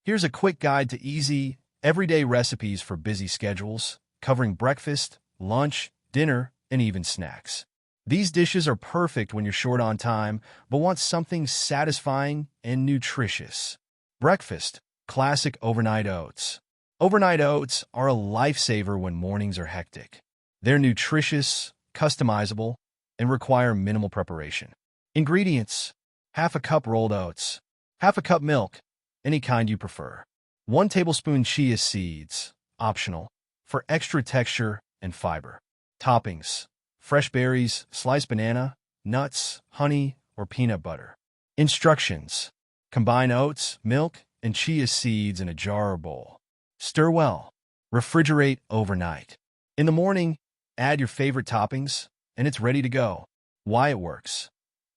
Here's a quick guide to easy, everyday recipes for busy schedules, covering breakfast, lunch, dinner, and even snacks. These dishes are perfect when you're short on time, but want something satisfying and nutritious. Breakfast, classic overnight oats. Overnight oats are a lifesaver when mornings are hectic. They're nutritious, customizable, and require minimal preparation. Ingredients: half a cup rolled oats, half a cup milk, any kind you prefer. 1 tablespoon chia seeds, optional, for extra texture and fiber. Toppings: fresh berries, sliced banana, nuts, honey, or peanut butter. Instructions: combine oats, milk, and chia seeds in a jar or bowl. Stir well. Refrigerate overnight. In the morning, add your favorite toppings, and it's ready to go. Why it works.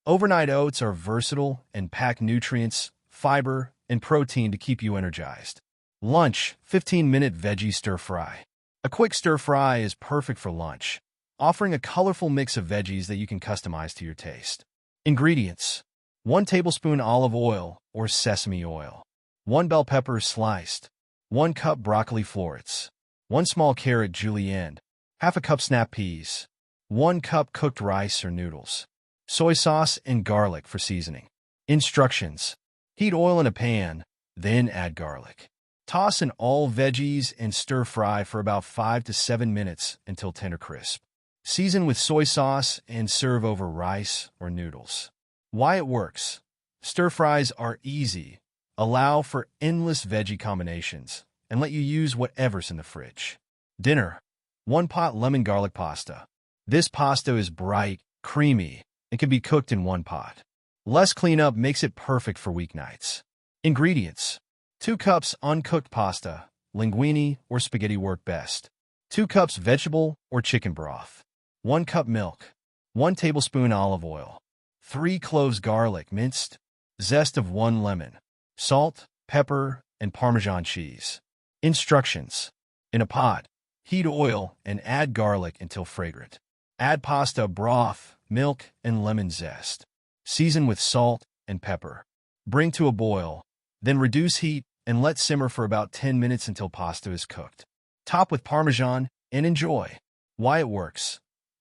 Overnight oats are versatile and pack nutrients, fiber, and protein to keep you energized. Lunch, 15-minute veggie stir-fry. A quick stir-fry is perfect for lunch, offering a colorful mix of veggies that you can customize to your taste. Ingredients: 1 tablespoon olive oil or sesame oil, 1 bell pepper sliced, 1 cup broccoli florets, 1 small carrot julienne, half a cup snap peas, 1 cup cooked rice or noodles, soy sauce and garlic for seasoning. Instructions: heat oil in a pan, then add garlic. Toss in all veggies and stir-fry for about 5 to 7 minutes until tender crisp. Season with soy sauce and serve over rice or noodles. Why it works. Stir-fries are easy, allow for endless veggie combinations, and let you use whatever's in the fridge. Dinner: 1 pot lemon garlic pasta. This pasta is bright, creamy, and can be cooked in 1 pot. Less cleanup makes it perfect for weeknights. Ingredients: 2 cups uncooked pasta, linguine or spaghetti work best. 2 cups vegetable or chicken broth. 1 cup milk. 1 tablespoon olive oil. 3 cloves garlic minced. Zest of 1 lemon. Salt, pepper, and Parmesan cheese. Instructions: in a pot, heat oil and add garlic until fragrant. Add pasta broth, milk, and lemon zest. Season with salt and pepper. Bring to a boil, then reduce heat and let simmer for about 10 minutes until pasta is cooked. Top with Parmesan and enjoy. Why it works.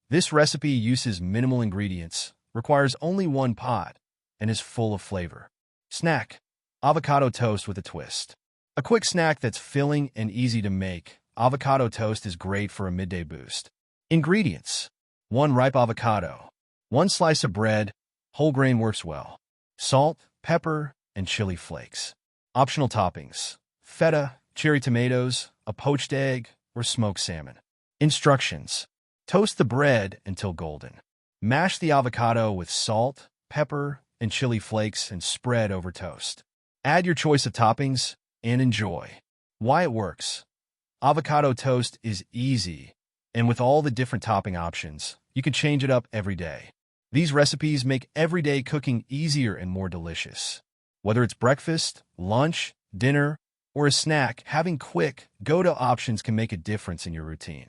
This recipe uses minimal ingredients, requires only 1 pot, and is full of flavor. Snack: avocado toast with a twist. A quick snack that's filling and easy to make, avocado toast is great for a midday boost. Ingredients: 1 ripe avocado, 1 slice of bread, whole grain works well, salt, pepper, and chili flakes. Optional toppings: feta, cherry tomatoes, a poached egg, or smoked salmon. Instructions: toast the bread until golden. Mash the avocado with salt, pepper, and chili flakes and spread over toast. Add your choice of toppings and enjoy. Why it works. Avocado toast is easy, and with all the different topping options, you can change it up every day. These recipes make everyday cooking easier and more delicious. Whether it's breakfast, lunch, dinner, or a snack, having quick, go-to options can make a difference in your routine.